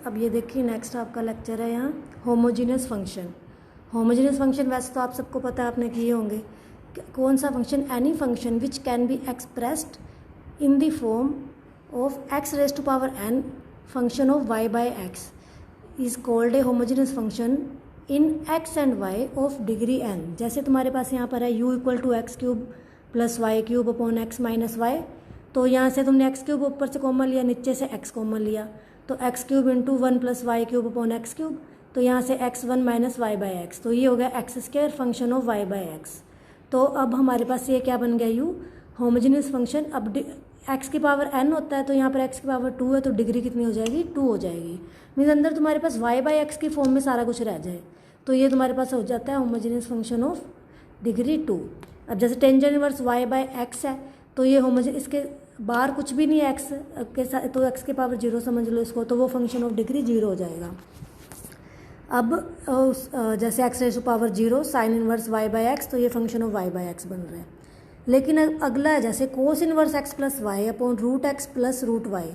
अब ये देखिए नेक्स्ट आपका लेक्चर है यहाँ होमोजीनियस फंक्शन। होमोजीनियस फंक्शन वैसे तो आप सबको पता है, आपने किए होंगे। कौन सा function? Any function which can be expressed in the form of x raise to power n function of y by x is called a homogeneous function in x and y of degree n. जैसे तुम्हारे पास यहाँ पर है u equal to x cube plus y cube upon x minus y. तो यहाँ से तुमने एक्स क्यूब ऊपर से कॉमन लिया, नीचे से एक्स कॉमन लिया, तो x cube into one plus y cube upon x cube. तो यहाँ से x one minus y by x, तो ये हो गया x square function of y by x. तो अब हमारे पास ये क्या बन गया? U homogeneous function. अब एक्स की पावर एन होता है, तो यहाँ पर एक्स की पावर टू है, तो डिग्री कितनी हो जाएगी? टू हो जाएगी। मीन्स अंदर तुम्हारे पास वाई बाई एक्स की फॉर्म में सारा कुछ रह जाए, तो ये तुम्हारे पास हो जाता है homogeneous function of degree two. अब जैसे tangent inverse y by x है, तो ये होमोजीनियस, इसके बाहर कुछ भी नहीं है एक्स के साथ, तो एक्स के पावर जीरो समझ लो इसको, तो वो फंक्शन ऑफ डिग्री जीरो हो जाएगा। अब जैसे x raise to power zero sine inverse y by x, तो ये function of y by x बन रहा है। लेकिन अगला है जैसे cos inverse x plus y upon root x plus root y,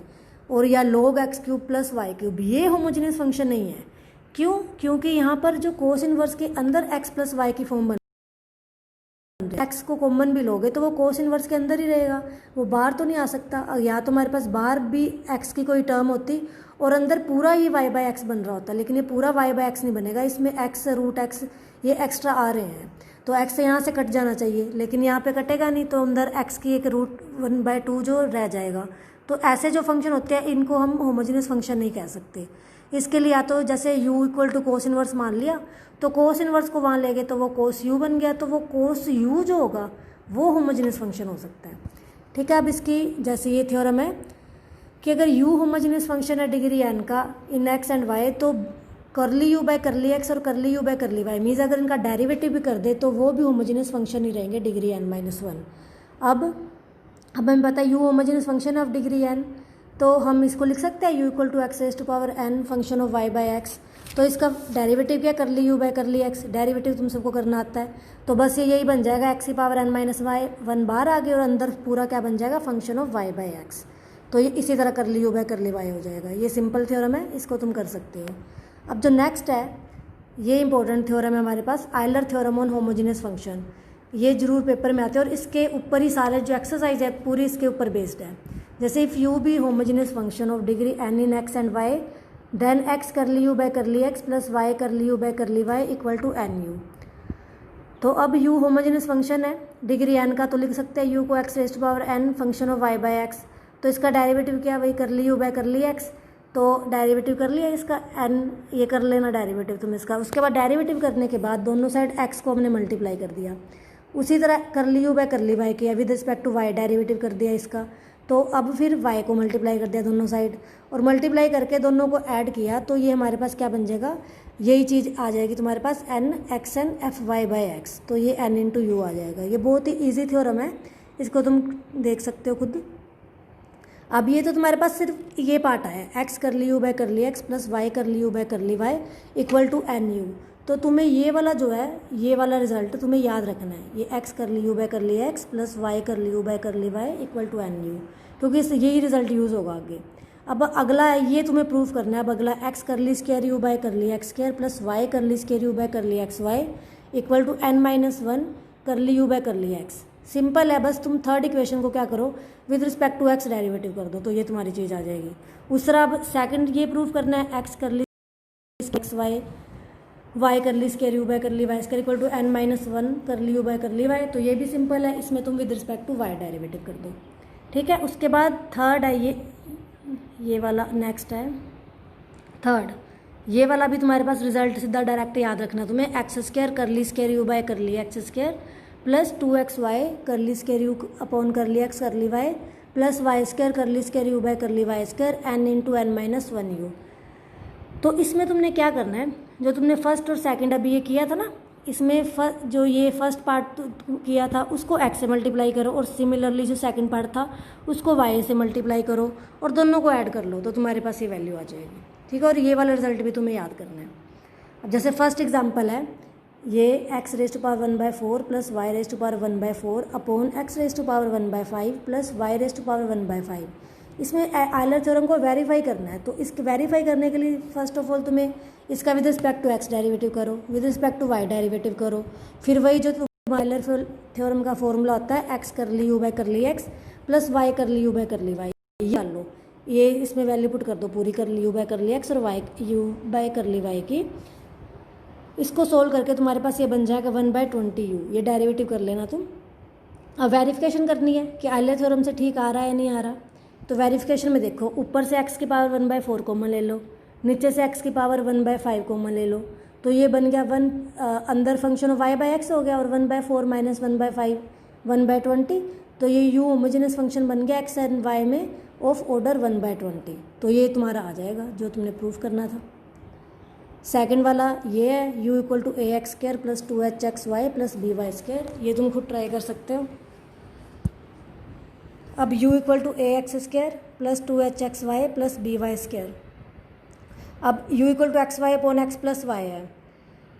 और या log x cube plus y cube, ये होमोजीनियस फंक्शन नहीं है। क्यों? क्योंकि यहाँ पर जो कोस इनवर्स के अंदर एक्स प्लस वाई की फॉर्म बन, एक्स को कॉमन भी लोगे तो वो कोस इनवर्स के अंदर ही रहेगा, वो बाहर तो नहीं आ सकता। या तो हमारे पास बाहर भी एक्स की कोई टर्म होती और अंदर पूरा ये वाई बाई एक्स बन रहा होता, लेकिन ये पूरा वाई बाई एक्स नहीं बनेगा, इसमें एक्स रूट एक्स ये एक्स्ट्रा आ रहे हैं, तो एक्स यहाँ से कट जाना चाहिए, लेकिन यहाँ पे कटेगा नहीं, तो अंदर एक्स की एक रूट वन बाई टू जो रह जाएगा। तो ऐसे जो फंक्शन होते हैं इनको हम होमोजीनियस फंक्शन नहीं कह सकते। इसके लिए या तो जैसे u equal to cos inverse मान लिया, तो कोस इनवर्स को वहाँ ले गए तो वो कोस u बन गया, तो वो कोस u जो होगा वो होमोजीनियस फंक्शन हो सकता है। ठीक है। अब इसकी जैसे ये थ्योरम है कि अगर u होमोजीनियस फंक्शन है डिग्री n का इन x एंड y, तो करली u बाय करली x और करली u by curly y, means अगर इनका डेरिवेटिव भी कर दे तो वो भी होमोजीनियस फंक्शन ही रहेंगे डिग्री n माइनस वन। अब हमें पता है u homogeneous function of degree n, तो हम इसको लिख सकते हैं u equal to x raise to power n function of y by x. तो इसका डेरिवेटिव क्या? Curly u by curly x, derivative तुम सबको करना आता है, तो बस ये यही बन जाएगा एक्स की power n minus y, one बाहर आ गया और अंदर पूरा क्या बन जाएगा? Function of y by x. तो ये इसी तरह curly u by curly y हो जाएगा। ये सिंपल थ्योरम है, इसको तुम कर सकते हो। अब जो नेक्स्ट है ये इंपॉर्टेंट थ्योरम है हमारे पास, Euler theorem on homogeneous function. ये जरूर पेपर में आते हैं और इसके ऊपर ही सारे जो एक्सरसाइज है पूरी इसके ऊपर बेस्ड है। जैसे if you be homogeneous function of degree n in x and y, then x curly u by curly x plus y curly u by curly y equal to n u. तो अब u homogeneous function है degree n का, तो लिख सकते हैं u को x raise to power n function of y by x. तो इसका डेरिवेटिव क्या? वही curly u by curly x, तो डेरिवेटिव कर लिया इसका n, ये कर लेना डेरिवेटिव तुम इसका। उसके बाद डेरिवेटिव करने के बाद दोनों साइड x को हमने मल्टीप्लाई कर दिया। उसी तरह curly u by curly y किया with respect to y, derivative कर दिया इसका। तो अब फिर y को मल्टीप्लाई कर दिया दोनों साइड, और मल्टीप्लाई करके दोनों को ऐड किया, तो ये हमारे पास क्या बन जाएगा? यही चीज़ आ जाएगी तुम्हारे पास n x n f y by x, तो ये n इंटू यू आ जाएगा। ये बहुत ही ईजी थ्योरम है, इसको तुम देख सकते हो खुद। अब ये तो तुम्हारे पास सिर्फ ये पार्ट है, x curly u by curly x plus y curly u by curly y equal to n u. तो तुम्हें ये वाला जो है, ये वाला रिजल्ट तुम्हें याद रखना है, ये x curly u by curly x plus y curly u by curly y equal to n u, क्योंकि यही रिजल्ट यूज़ होगा आगे। अब अगला है ये तुम्हें प्रूफ करना है। अब अगला x curly square u by curly x square plus y curly square u by curly x y equal to n minus one curly u by curly x. Simple है, बस तुम थर्ड इक्वेशन को क्या करो? With respect to x derivative कर दो, तो ये तुम्हारी चीज़ आ जाएगी। उस तरह अब सेकंड ये प्रूफ करना है, x curly x y y curly square u by curly y square equal to n minus one curly u by curly y. तो ये भी सिंपल है, इसमें तुम with respect to y derivative कर दो। ठीक है। उसके बाद थर्ड है ये वाला नेक्स्ट है थर्ड। ये वाला भी तुम्हारे पास रिजल्ट सीधा डायरेक्ट याद रखना तुम्हें, x square curly square u by curly x square plus two x y curly square u upon curly x curly y plus y square curly square u by curly y square n into n minus one u. तो इसमें तुमने क्या करना है, जो तुमने first और second अभी ये किया था ना, इसमें जो ये फर्स्ट पार्ट किया था उसको x से मल्टीप्लाई करो, और सिमिलरली जो सेकंड पार्ट था उसको y से मल्टीप्लाई करो और दोनों को ऐड कर लो, तो तुम्हारे पास ये वैल्यू आ जाएगी। ठीक है। और ये वाला रिजल्ट भी तुम्हें याद करना है। अब जैसे फर्स्ट एग्जांपल है ये x raise to power one by four plus y raise to power one by four upon x raise to power one by five plus y raise to power one by five इसमें Euler theorem को verify करना है, तो इसके verify करने के लिए first of all तुम्हें इसका with respect to x derivative करो, with respect to y derivative करो, फिर वही जो आयलर थ्योरम का फॉर्मूला होता है x curly u by curly x plus y curly u by curly y, ये मान लो, ये इसमें वैल्यू पुट कर दो पूरी curly u by curly x और y u by curly y की। इसको सोल्व करके तुम्हारे पास ये बन जाएगा 1/20u, ये डेरिवेटिव कर लेना तुम। अब वेरिफिकेशन करनी है कि आयलर थ्योरम से ठीक आ रहा है या नहीं आ रहा। तो वेरिफिकेशन में देखो, ऊपर से x की पावर 1/4 कॉमन ले लो, नीचे से x की पावर 1/5 कॉमन ले लो, तो ये बन गया 1 अंदर फंक्शन ऑफ y/x हो गया, और 1/4 माइनस 1/5 1/20, तो ये u होमोजेनियस फंक्शन बन गया x एंड y में ऑफ ऑर्डर 1/20। तो ये तुम्हारा आ जाएगा जो तुमने प्रूफ करना था। सेकंड वाला ये है u equal to ax² plus 2hxy plus by², ये तुम खुद ट्राई कर सकते हो। अब u equal to ax² plus 2hxy plus by², अब u equal to xy upon x plus y है।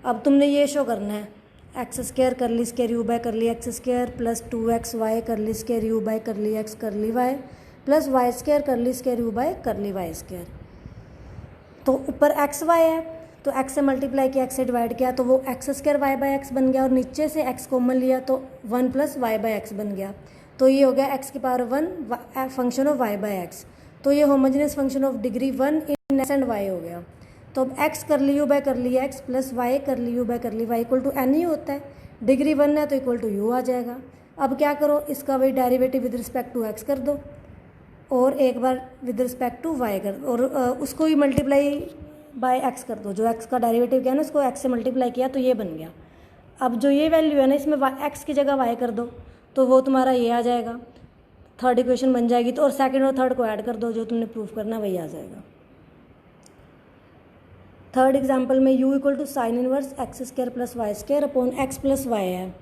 अब तुमने ये शो करना है x² करली स्क्वायर u बाय करली x² प्लस 2xy करली square u by curly x करली y प्लस y² करली स्क्वायर u बाय करली y²। तो ऊपर xy है, तो x से मल्टीप्लाई किया, x से डिवाइड किया, तो वो x² y बाय एक्स बन गया, और नीचे से x कॉमन लिया तो 1 प्लस वाई बाय एक्स बन गया। तो ये हो गया x की power 1 function of y by x. तो ये homogeneous function of degree 1 in x and y हो गया। तो अब x curly u by curly x plus y curly u by curly y equal to n ही होता है, डिग्री 1 है तो इक्वल टू u आ जाएगा। अब क्या करो, इसका वही derivative with respect to x कर दो, और एक बार विद रिस्पेक्ट टू y कर दो, और उसको ही मल्टीप्लाई बाय x कर दो। जो x का डेरिवेटिव किया ना, उसको x से मल्टीप्लाई किया तो ये बन गया। अब जो ये वैल्यू है ना, इसमें x की जगह y कर दो, तो वो तुम्हारा ये आ जाएगा, थर्ड इक्वेशन बन जाएगी। तो और सेकंड और थर्ड को ऐड कर दो, जो तुमने प्रूफ करना वही आ जाएगा। थर्ड एग्जाम्पल में u equal to sine inverse x² plus y² upon x plus y है।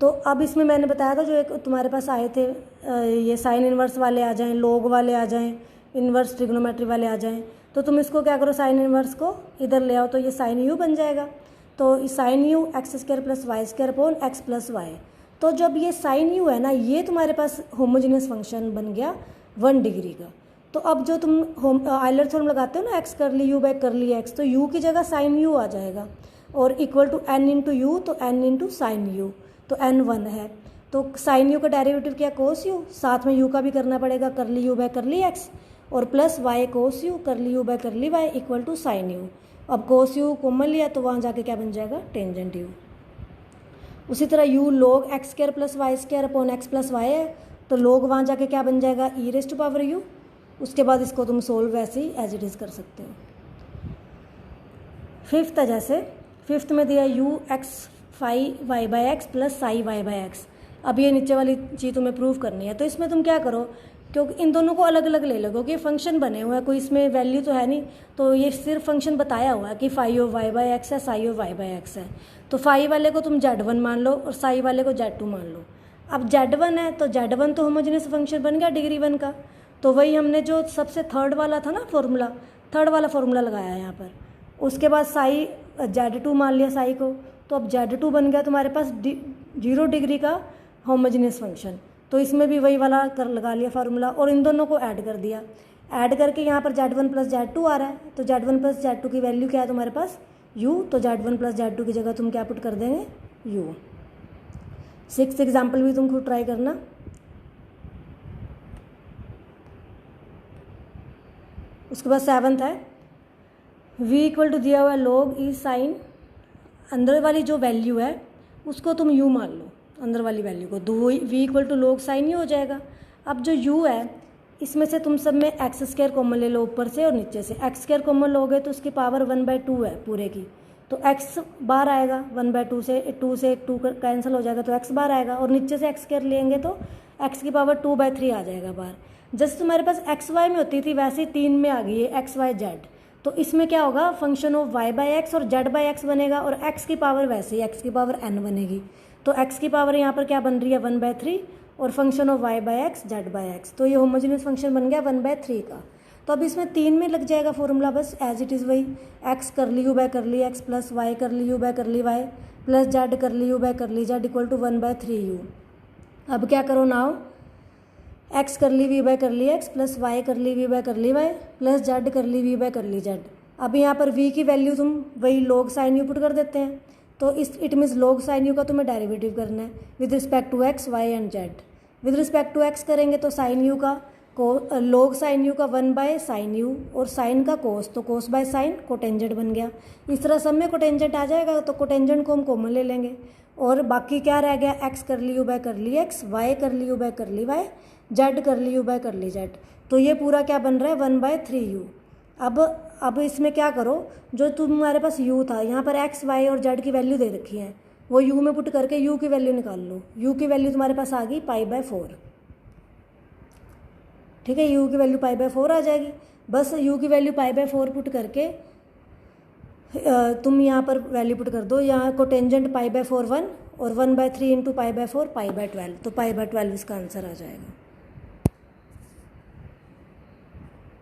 तो अब इसमें मैंने बताया था जो एक तुम्हारे पास आए थे, ये साइन इनवर्स वाले आ जाएं, लोग वाले आ जाएं, इनवर्स ट्रिग्नोमेट्री वाले आ जाएं, तो तुम इसको क्या करो, साइन इनवर्स को इधर ले आओ, तो ये साइन u बन जाएगा। तो sine u x² plus y² upon x plus y. तो जब ये साइन u है ना, ये तुम्हारे पास होमोजेनियस फंक्शन बन गया 1 डिग्री का। तो अब जो तुम आयलर थ्योरम लगाते हो ना, x curly u by curly x, तो u की जगह साइन u आ जाएगा, और equal to n into u, तो n इंटू साइन u, तो n 1 है। तो साइन u का डेरिवेटिव क्या, कोस u, साथ में u का भी करना पड़ेगा, curly u by curly x, और plus y cos u curly u by curly y equal to sine u। अब कोस u कॉमन लिया तो वहाँ जाके क्या बन जाएगा, टेंजेंट u। उसी तरह u log x² plus y² upon x plus y है, तो log वहाँ जाके क्या बन जाएगा, e raise to power u। उसके बाद इसको तुम सोल्व वैसे ही एज इट इज़ कर सकते हो। फिफ्थ है, जैसे फिफ्थ में दिया u x phi y by x plus psi y by x. अब ये नीचे वाली चीज़ तुम्हें प्रूव करनी है, तो इसमें तुम क्या करो, क्योंकि इन दोनों को अलग अलग ले लो, क्योंकि फंक्शन बने हुए हैं, कोई इसमें वैल्यू तो है नहीं, तो ये सिर्फ फंक्शन बताया हुआ है कि phi of y by x है, psi of y by x है। तो फाई वाले को तुम z1 मान लो और साई वाले को z2 मान लो। अब z1 है तो z1 तो होमोजेनियस फंक्शन बन गया डिग्री 1 का, तो वही हमने जो सबसे थर्ड वाला था ना फॉर्मूला, थर्ड वाला फॉर्मूला लगाया है यहाँ पर। उसके बाद साई z2 मान लिया साई को, तो अब z2 बन गया तुम्हारे पास 0 डिग्री का होमोजेनियस फंक्शन। तो इसमें भी वही वाला कर लगा लिया फार्मूला, और इन दोनों को ऐड कर दिया। ऐड करके यहाँ पर z1 प्लस z2 आ रहा है, तो z1 प्लस z2 की वैल्यू क्या है तुम्हारे पास, u, तो z1 प्लस z2 की जगह तुम क्या पुट कर देंगे, u। सिक्स्थ एग्जाम्पल भी तुम खुद ट्राई करना। उसके बाद सेवन्थ है, v इक्वल टू दिया हुआ है log e साइन, अंदर वाली जो वैल्यू है उसको तुम u मान लो, अंदर वाली वैल्यू को, तो v equal to log sine ही हो जाएगा। अब जो u है इसमें से तुम सब में x² कॉमन ले लो ऊपर से और नीचे से, x² कॉमन लोगे तो उसकी पावर 1/2 है पूरे की, तो x बार आएगा 1/2 से, 2 से 2 कैंसिल हो जाएगा तो x बार आएगा, और नीचे से x² लेंगे तो x की पावर 2/3 आ जाएगा बार। जैसे तुम्हारे पास एक्स वाई में होती थी वैसे 3 में आ गई है एक्स वाई जेड। तो इसमें क्या होगा, function of y by x और जेड बाई एक्स बनेगा, और एक्स की पावर वैसे ही एक्स की पावर n बनेगी। तो एक्स की पावर यहाँ पर क्या बन रही है 1/3, और function of y by x z by x, तो ये होमोजेनियस फंक्शन बन गया 1/3 का। तो अब इसमें 3 में लग जाएगा फॉर्मूला, बस एज इट इज़ वही, एक्स कर ली यू बाय कर ली एक्स प्लस वाई कर ली यू बाय कर ली वाई प्लस जेड कर ली यू बाय कर ली जेड इक्वल टू 1/3u। अब क्या करो now, x curly v by curly x plus y curly v by curly y plus z curly v by curly z. अब यहाँ पर v की value तुम वही log साइन यू पुट कर देते हैं, तो इस it means log sine u का तुम्हें डेरिवेटिव करना है with respect to x y and z. With respect to x करेंगे तो साइन यू का log साइन यू का 1 बाय साइन यू और साइन का कोस, तो कोस बाय साइन कोटेंजेंट बन गया। इस तरह सब में कोटेंजेंट आ जाएगा तो कोटेंजेंट को हम कॉमन ले लेंगे और बाकी क्या रह गया, x curly u by curly x, y curly u by curly y, z curly u by curly z. तो ये पूरा क्या बन रहा है 1/3u। अब इसमें क्या करो, जो तुम्हारे पास u था यहाँ पर x y और z की वैल्यू दे रखी है वो u में पुट करके u की वैल्यू निकाल लो। u की वैल्यू तुम्हारे पास आ गई π/4। ठीक है, u की वैल्यू π/4 आ जाएगी। बस u की वैल्यू π/4 पुट करके तुम यहाँ पर वैल्यू पुट कर दो। यहाँ कोटेंजेंट π/4 1 और 1/3 × π/4 π/12, तो π/12 इसका आंसर आ जाएगा।